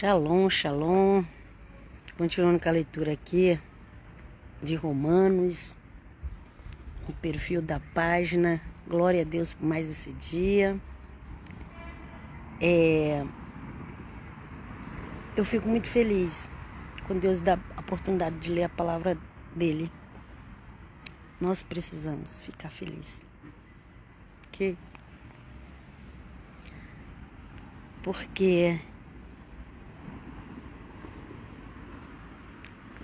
Shalom, shalom. Continuando com a leitura aqui de Romanos, o perfil da página. Glória a Deus por mais esse dia. Eu fico muito feliz quando Deus dá a oportunidade de ler a palavra dele. Nós precisamos ficar felizes. Ok? Porque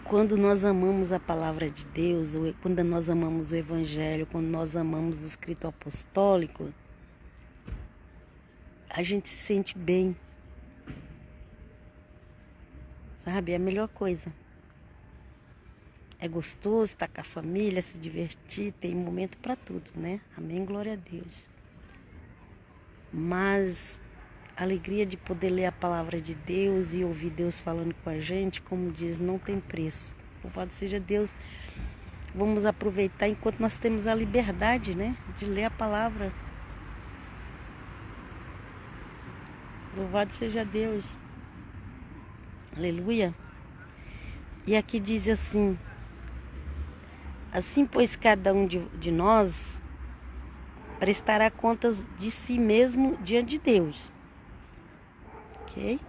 quando nós amamos a palavra de Deus, ou quando nós amamos o Evangelho, quando nós amamos o escrito apostólico, a gente se sente bem. Sabe? É a melhor coisa. É gostoso estar com a família, se divertir, tem momento para tudo, né? Amém, glória a Deus. Mas a alegria de poder ler a palavra de Deus e ouvir Deus falando com a gente, como diz, não tem preço. Louvado seja Deus. Vamos aproveitar enquanto nós temos a liberdade, né? De ler a palavra. Louvado seja Deus. Aleluia. E aqui diz assim: assim, pois, cada um de nós prestará contas de si mesmo diante de Deus. Ok?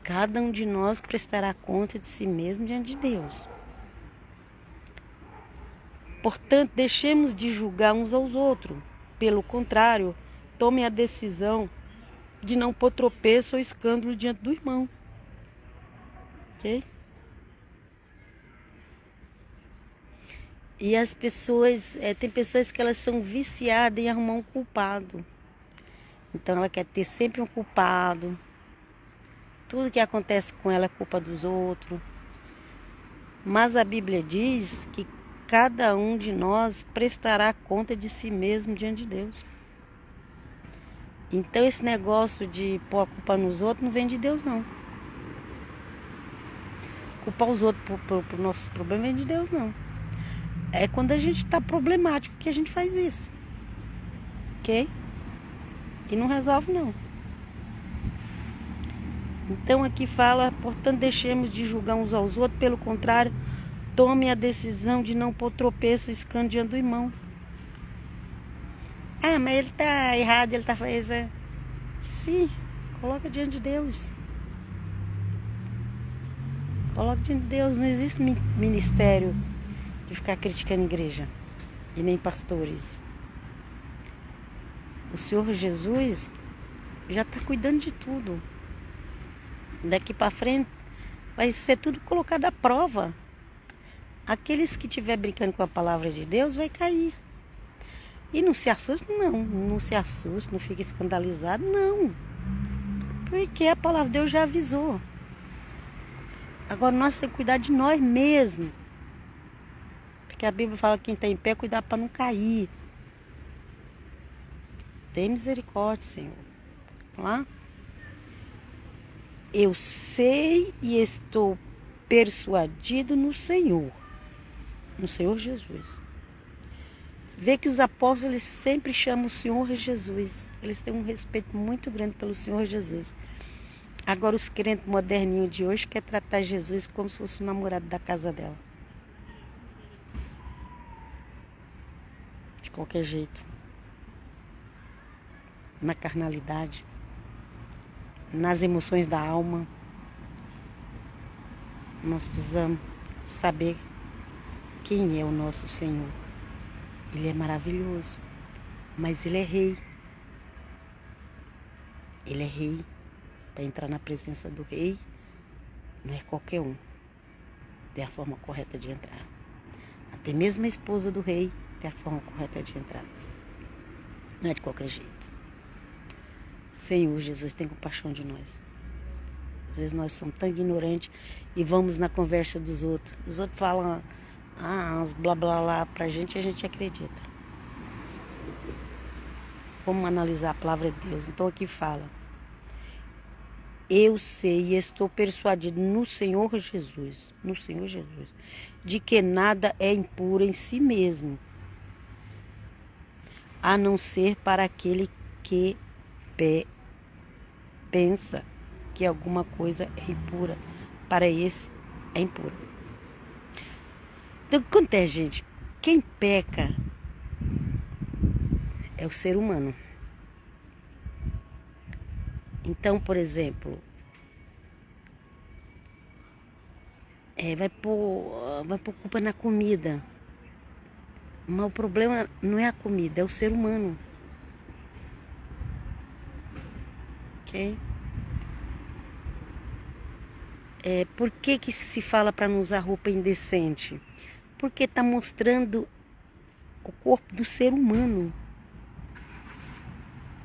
Cada um de nós prestará conta de si mesmo diante de Deus. Portanto, deixemos de julgar uns aos outros. Pelo contrário, tome a decisão de não pôr tropeço ou escândalo diante do irmão. Ok? E as pessoas, tem pessoas que elas são viciadas em arrumar um culpado. Então ela quer ter sempre um culpado. Tudo que acontece com ela é culpa dos outros. Mas a Bíblia diz que cada um de nós prestará conta de si mesmo diante de Deus. Então esse negócio de pôr a culpa nos outros não vem de Deus, não. Culpar os outros por nossos problemas vem de Deus, não. É quando a gente está problemático que a gente faz isso. Ok? E não resolve, não. Então aqui fala, portanto, deixemos de julgar uns aos outros, pelo contrário, tome a decisão de não pôr tropeço e escândalo diante do irmão. Ah, mas ele está errado, ele está fazendo. Sim, coloca diante de Deus. Coloca diante de Deus. Não existe ministério de ficar criticando a igreja e nem pastores. O Senhor Jesus já está cuidando de tudo. Daqui para frente vai ser tudo colocado à prova. Aqueles que estiver brincando com a palavra de Deus vai cair. E não se assuste, não se assuste, não fique escandalizado, não. Porque a palavra de Deus já avisou. Agora nós temos que cuidar de nós mesmos. Porque a Bíblia fala que quem está em pé, cuidar para não cair. Tem misericórdia, Senhor. Vamos lá? Eu sei e estou persuadido no Senhor Jesus. Vê que os apóstolos eles sempre chamam o Senhor Jesus. Eles têm um respeito muito grande pelo Senhor Jesus. Agora os crentes moderninhos de hoje querem tratar Jesus como se fosse o namorado da casa dela. De qualquer jeito. Na carnalidade. Nas emoções da alma. Nós precisamos saber quem é o nosso Senhor. Ele é maravilhoso, mas Ele é rei. Ele é rei. Para entrar na presença do rei, não é qualquer um. Tem a forma correta de entrar. Até mesmo a esposa do rei tem a forma correta de entrar. Não é de qualquer jeito. Senhor Jesus, tem compaixão de nós. Às vezes nós somos tão ignorantes e vamos na conversa dos outros. Os outros falam uns blá blá blá pra gente e a gente acredita. Vamos analisar a palavra de Deus. Então aqui fala: eu sei e estou persuadido no Senhor Jesus, de que nada é impuro em si mesmo, a não ser para aquele que pensa que alguma coisa é impura. Para esse é impuro. Então, o que acontece, gente? Quem peca é o ser humano. Então, por exemplo, vai pôr culpa na comida. Mas o problema não é a comida, é o ser humano. Ok? Por que se fala para não usar roupa indecente? Porque está mostrando o corpo do ser humano.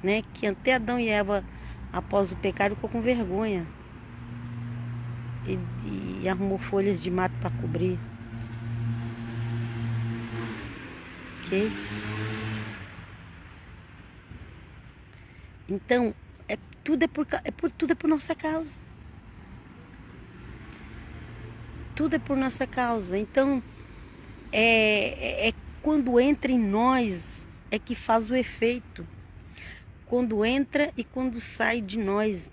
Né? Que até Adão e Eva, após o pecado, ficou com vergonha. E arrumou folhas de mato para cobrir. Ok? Então, tudo é por nossa causa. Tudo é por nossa causa. Então, é quando entra em nós é que faz o efeito. Quando entra e quando sai de nós.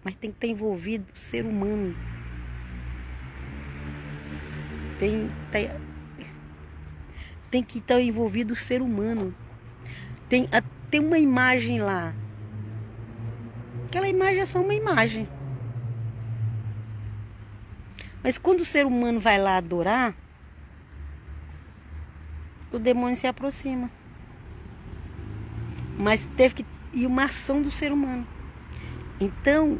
Mas tem que estar envolvido o ser humano. Tem que estar envolvido o ser humano. Tem uma imagem lá. Aquela imagem é só uma imagem. Mas quando o ser humano vai lá adorar, o demônio se aproxima. Mas teve que ir uma ação do ser humano. Então,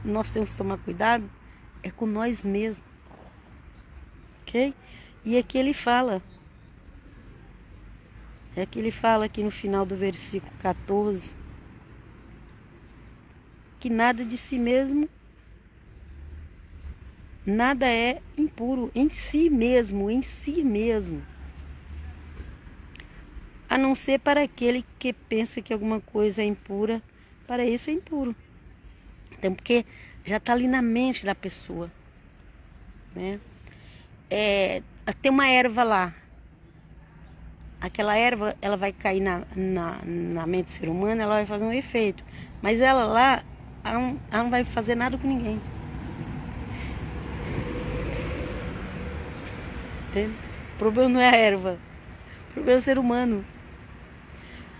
nós temos que tomar cuidado com nós mesmos. Ok? E aqui ele fala. Aqui no final do versículo 14. Que nada de si mesmo, nada é impuro em si mesmo, a não ser para aquele que pensa que alguma coisa é impura, para esse é impuro. Então, porque já está ali na mente da pessoa, né? Tem uma erva lá, aquela erva, ela vai cair na mente do ser humano, ela vai fazer um efeito, mas ela lá, ela não vai fazer nada com ninguém. Entende? O problema não é a erva, o problema é o ser humano.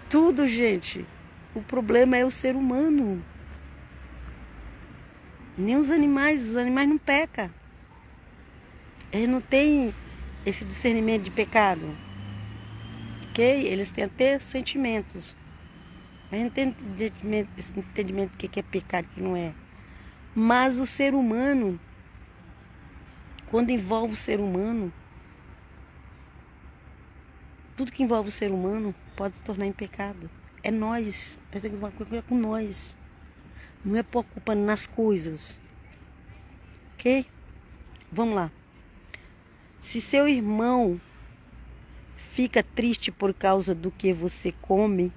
Tudo, gente. O problema é o ser humano. Nem os animais não pecam. Eles não têm esse discernimento de pecado. Ok? Eles têm até sentimentos. Mas não tem esse entendimento do que é pecado e o que não é. Mas o ser humano, quando envolve o ser humano, tudo que envolve o ser humano pode se tornar em pecado. É nós. Nós temos que tomar cuidado com nós. Não é pôr culpa nas coisas. Ok? Vamos lá. Se seu irmão fica triste por causa do que você come,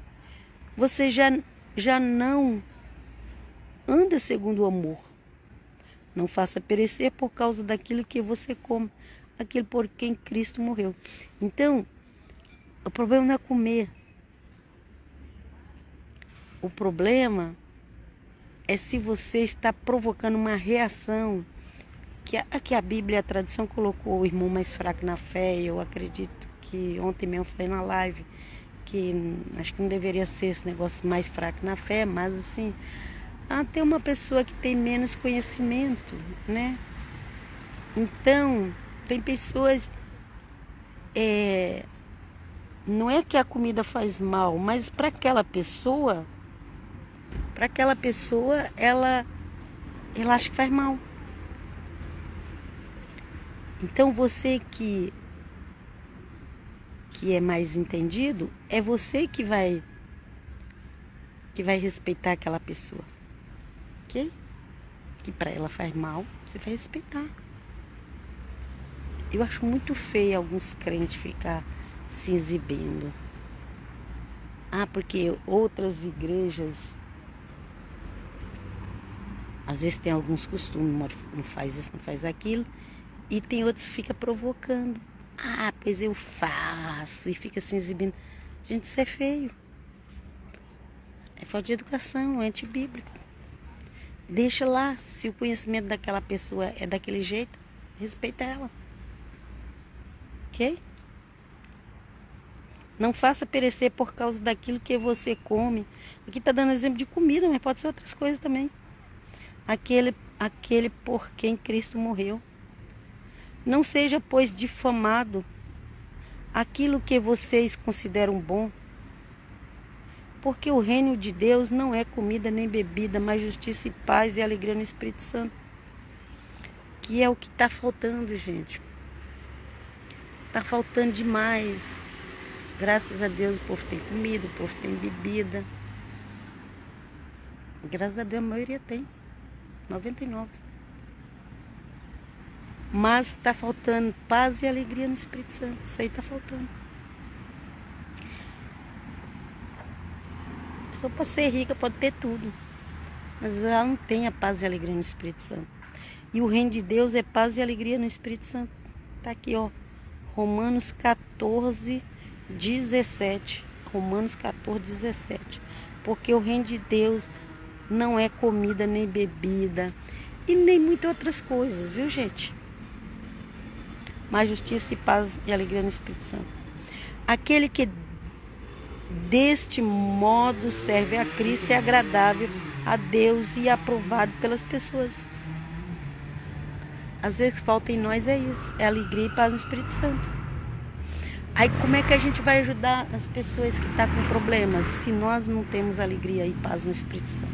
você já não anda segundo o amor. Não faça perecer por causa daquilo que você come, aquilo por quem Cristo morreu. Então, o problema não é comer. O problema é se você está provocando uma reação que a Bíblia, a tradição colocou o irmão mais fraco na fé. Eu acredito que ontem mesmo falei na live que acho que não deveria ser esse negócio mais fraco na fé, mas assim, tem uma pessoa que tem menos conhecimento, né? Então, tem pessoas, não é que a comida faz mal, mas para aquela pessoa, ela acha que faz mal. Então você que é mais entendido, é você que vai respeitar aquela pessoa, ok? Que para ela faz mal, você vai respeitar. Eu acho muito feio alguns crentes ficar se exibindo. Porque outras igrejas às vezes tem alguns costumes, não faz isso, não faz aquilo, e tem outros que ficam provocando. Pois eu faço, e fica se exibindo. Gente, isso é feio. É falta de educação, é antibíblico. Deixa lá, se o conhecimento daquela pessoa é daquele jeito, respeita ela. Ok? Não faça perecer por causa daquilo que você come. Aqui está dando exemplo de comida, mas pode ser outras coisas também. Aquele por quem Cristo morreu. Não seja, pois, difamado aquilo que vocês consideram bom, porque o reino de Deus não é comida nem bebida, mas justiça e paz e alegria no Espírito Santo. Que é o que está faltando, gente. Está faltando demais. Graças a Deus o povo tem comida, o povo tem bebida. Graças a Deus a maioria tem. 99. Mas está faltando paz e alegria no Espírito Santo. Isso aí está faltando. Só para ser rica pode ter tudo. Mas ela não tem a paz e a alegria no Espírito Santo. E o reino de Deus é paz e alegria no Espírito Santo. Está aqui, ó. Romanos 14, 17. Romanos 14, 17. Porque o reino de Deus não é comida nem bebida. E nem muitas outras coisas, viu, gente? Mas justiça e paz e alegria no Espírito Santo. Aquele que deste modo serve a Cristo é agradável a Deus e aprovado pelas pessoas. Às vezes falta em nós é isso, é alegria e paz no Espírito Santo. Aí como é que a gente vai ajudar as pessoas que estão com problemas se nós não temos alegria e paz no Espírito Santo?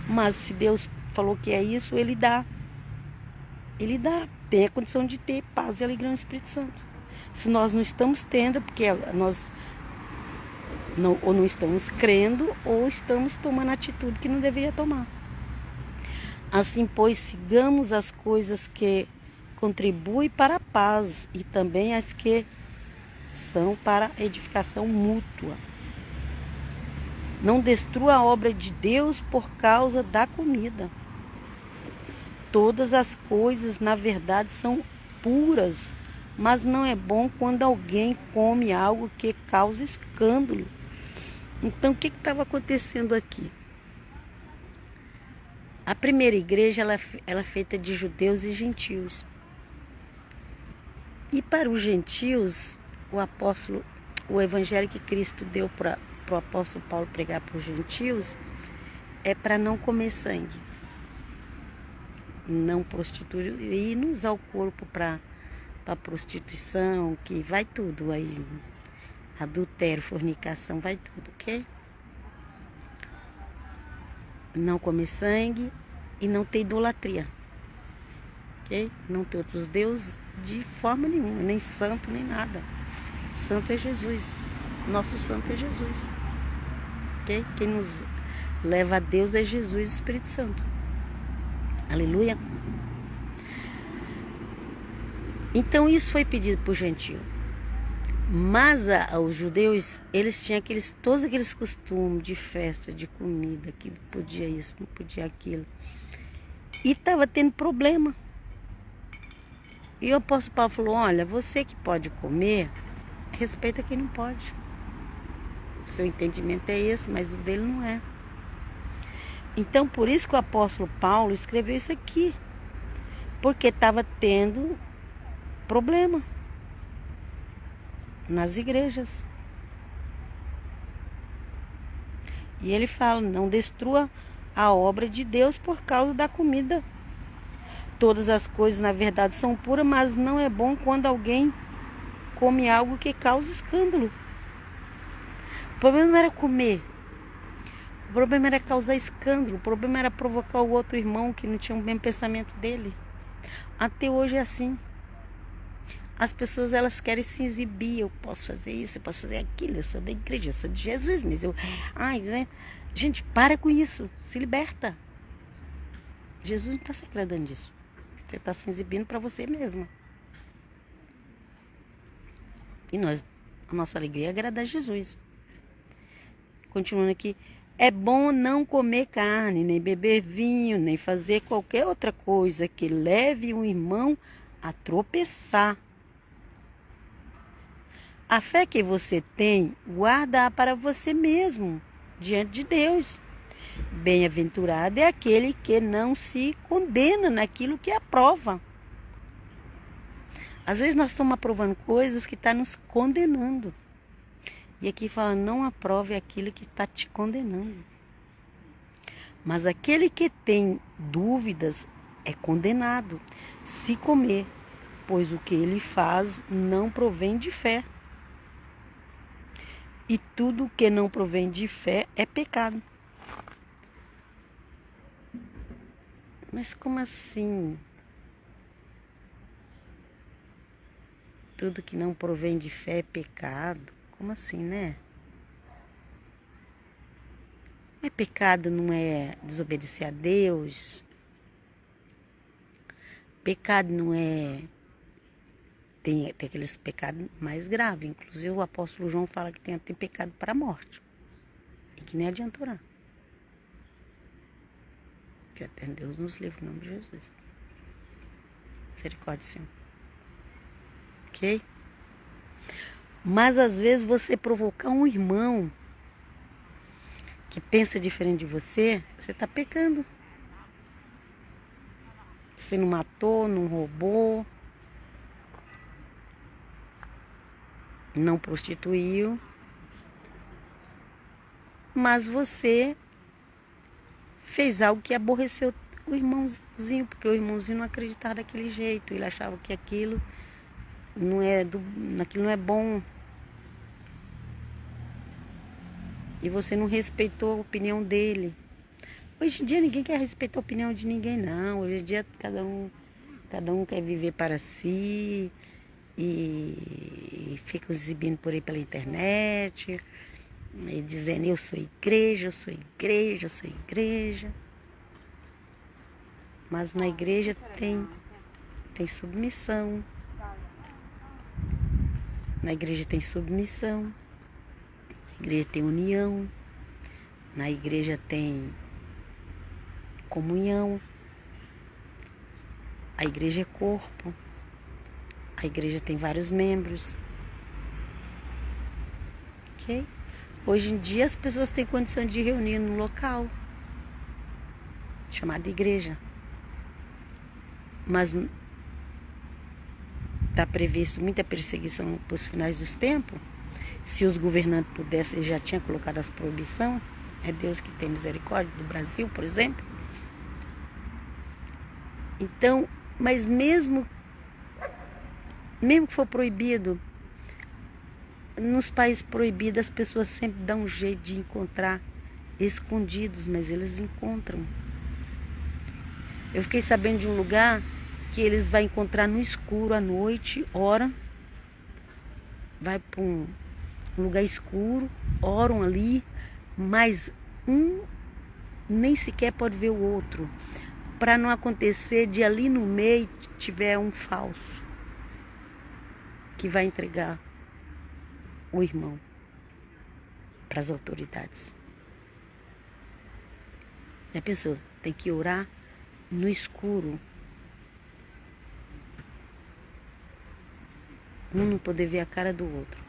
Mas se Deus falou que é isso, Ele dá. Ele dá, tem a condição de ter paz e alegria no Espírito Santo. Se nós não estamos tendo, porque nós ou não estamos crendo, ou estamos tomando atitude que não deveria tomar. Assim, pois, sigamos as coisas que contribuem para a paz e também as que são para a edificação mútua. Não destrua a obra de Deus por causa da comida. Todas as coisas, na verdade, são puras, mas não é bom quando alguém come algo que causa escândalo. Então, o que estava acontecendo aqui? A primeira igreja ela é feita de judeus e gentios. E para os gentios, o evangelho que Cristo deu para o apóstolo Paulo pregar para os gentios é para não comer sangue, não prostituir e não usar o corpo para prostituição, que vai tudo aí, adultério, fornicação, vai tudo, ok? Não comer sangue e não ter idolatria, ok? Não ter outros deuses de forma nenhuma, nem santo, nem nada. Santo é Jesus, nosso santo é Jesus, ok? Quem nos leva a Deus é Jesus, o Espírito Santo. Aleluia. Então isso foi pedido por gentio. Mas os judeus, eles tinham todos aqueles costumes de festa, de comida, que podia isso, não podia aquilo. E estava tendo problema. E o apóstolo Paulo falou, olha, você que pode comer, respeita quem não pode. O seu entendimento é esse, mas o dele não é. Então, por isso que o apóstolo Paulo escreveu isso aqui. Porque estava tendo problema nas igrejas. E ele fala, não destrua a obra de Deus por causa da comida. Todas as coisas, na verdade, são puras, mas não é bom quando alguém come algo que causa escândalo. O problema não era comer. O problema era causar escândalo. O problema era provocar o outro irmão que não tinha o mesmo pensamento dele. Até hoje é assim. As pessoas, elas querem se exibir. Eu posso fazer isso, eu posso fazer aquilo. Eu sou da igreja, eu sou de Jesus. Mas né? Gente, para com isso. Se liberta. Jesus não está se agradando disso. Você está se exibindo para você mesma. E a nossa alegria é agradar a Jesus. Continuando aqui. É bom não comer carne, nem beber vinho, nem fazer qualquer outra coisa que leve um irmão a tropeçar. A fé que você tem, guarda-a para você mesmo, diante de Deus. Bem-aventurado é aquele que não se condena naquilo que aprova. Às vezes nós estamos aprovando coisas que estão nos condenando. E aqui fala, não aprove aquilo que está te condenando. Mas aquele que tem dúvidas é condenado, se comer, pois o que ele faz não provém de fé. E tudo que não provém de fé é pecado. Mas como assim? Tudo que não provém de fé é pecado? Como assim, né? Mas pecado não é desobedecer a Deus? Pecado não é... Tem aqueles pecados mais graves. Inclusive o apóstolo João fala que tem pecado para a morte. E que nem adianta orar. Que até Deus nos livre, em nome de Jesus. Misericórdia, Senhor. Ok? Mas às vezes você provocar um irmão que pensa diferente de você, você está pecando. Você não matou, não roubou, não prostituiu, mas você fez algo que aborreceu o irmãozinho, porque o irmãozinho não acreditava daquele jeito, ele achava que aquilo não é bom. E você não respeitou a opinião dele. Hoje em dia ninguém quer respeitar a opinião de ninguém, não. Hoje em dia cada um quer viver para si e fica exibindo por aí pela internet e dizendo eu sou igreja, eu sou igreja, eu sou igreja. Mas na igreja tem submissão. Na igreja tem submissão. Na igreja tem união. Na igreja tem comunhão. A igreja é corpo. A igreja tem vários membros. Ok? Hoje em dia as pessoas têm condição de reunir num local chamado igreja. Mas está previsto muita perseguição para os finais dos tempos. Se os governantes pudessem, já tinham colocado as proibições. É Deus que tem misericórdia do Brasil, por exemplo. Então, mas mesmo que for proibido, nos países proibidos as pessoas sempre dão um jeito de encontrar escondidos, mas eles encontram. Eu fiquei sabendo de um lugar que eles vão encontrar no escuro à noite, ora, vai para um lugar escuro, oram ali, mas um nem sequer pode ver o outro, para não acontecer de ali no meio tiver um falso que vai entregar o irmão para as autoridades. Já pensou? Tem que orar no escuro. Um não poder ver a cara do outro.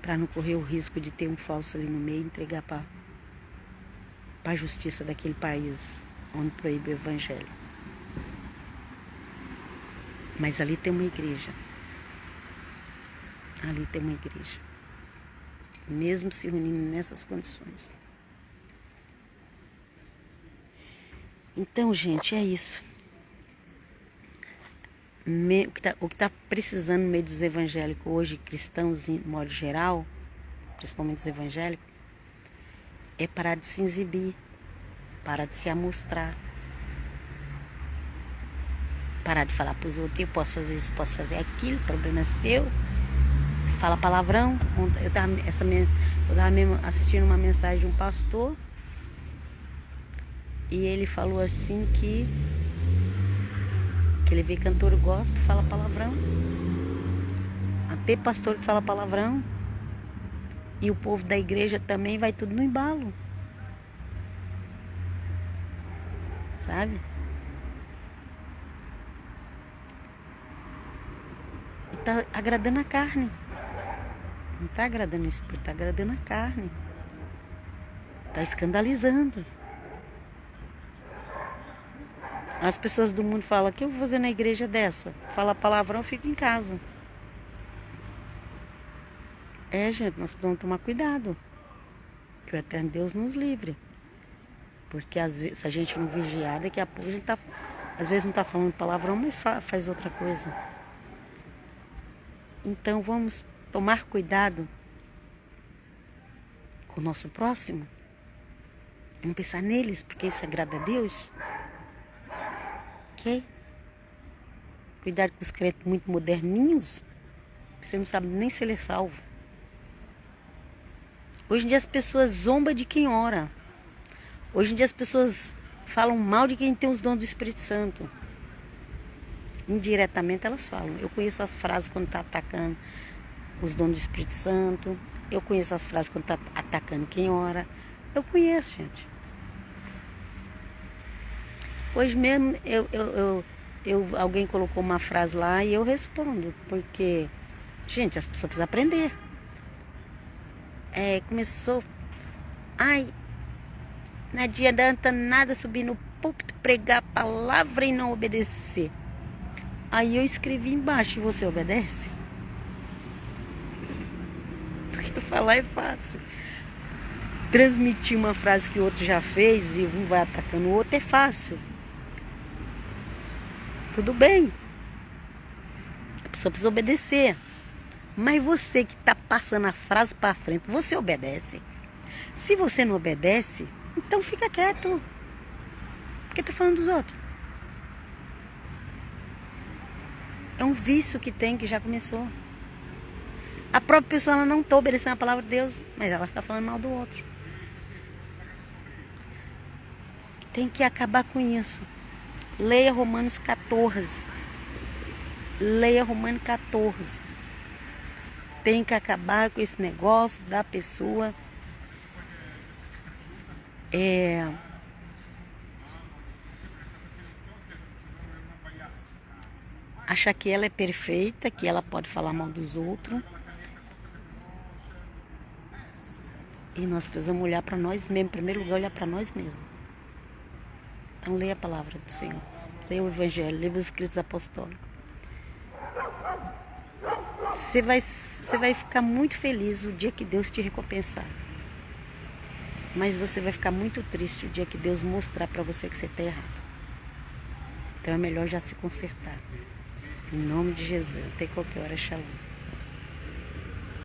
Para não correr o risco de ter um falso ali no meio e entregar para a justiça daquele país onde proíbe o evangelho. Mas ali tem uma igreja. Ali tem uma igreja. Mesmo se reunindo nessas condições. Então, gente, é isso. O que está precisando no meio dos evangélicos hoje, cristãos em modo geral, principalmente os evangélicos, é parar de se exibir, parar de se amostrar, parar de falar para os outros, eu posso fazer isso, posso fazer aquilo, o problema é seu. Fala palavrão. Eu tava mesmo assistindo uma mensagem de um pastor e ele falou assim que ele vê cantor gospel, fala palavrão. Até pastor que fala palavrão. E o povo da igreja também vai tudo no embalo. Sabe? E tá agradando a carne. Não tá agradando o espírito, tá agradando a carne. Está escandalizando. As pessoas do mundo falam: o que eu vou fazer na igreja dessa? Fala palavrão, fica em casa. Gente, nós precisamos tomar cuidado. Que o eterno Deus nos livre. Porque às vezes, se a gente não vigiar, daqui a pouco a gente tá, às vezes não está falando palavrão, mas faz outra coisa. Então vamos tomar cuidado com o nosso próximo. Vamos pensar neles, porque isso agrada a Deus. Ok? Cuidado com os crentes muito moderninhos. Você não sabe nem se ele é salvo. Hoje em dia as pessoas zombam de quem ora. Hoje em dia as pessoas falam mal de quem tem os dons do Espírito Santo. Indiretamente elas falam. Eu conheço as frases quando está atacando os dons do Espírito Santo. Eu conheço as frases quando está atacando quem ora. Eu conheço, gente. Hoje mesmo alguém colocou uma frase lá e eu respondo. Porque, gente, as pessoas precisam aprender. Começou... Ai, não adianta nada subir no púlpito, pregar a palavra e não obedecer. Aí eu escrevi embaixo: e você obedece? Porque falar é fácil. Transmitir uma frase que o outro já fez e um vai atacando o outro é fácil. Tudo bem. A pessoa precisa obedecer. Mas você que está passando a frase para frente, você obedece? Se você não obedece, então fica quieto. Porque está falando dos outros. É um vício que tem, que já começou. A própria pessoa ela não está obedecendo a palavra de Deus, mas ela está falando mal do outro. Tem que acabar com isso. Leia Romanos 14. Leia Romanos 14. Tem que acabar com esse negócio da pessoa achar que ela é perfeita, que ela pode falar mal dos outros. E nós precisamos olhar para nós mesmos. Em primeiro lugar, olhar para nós mesmos. Então, leia a palavra do Senhor. Leia o Evangelho, leia os escritos apostólicos. Você vai ficar muito feliz o dia que Deus te recompensar. Mas você vai ficar muito triste o dia que Deus mostrar para você que você está errado. Então é melhor já se consertar. Em nome de Jesus, até qualquer hora, shalom.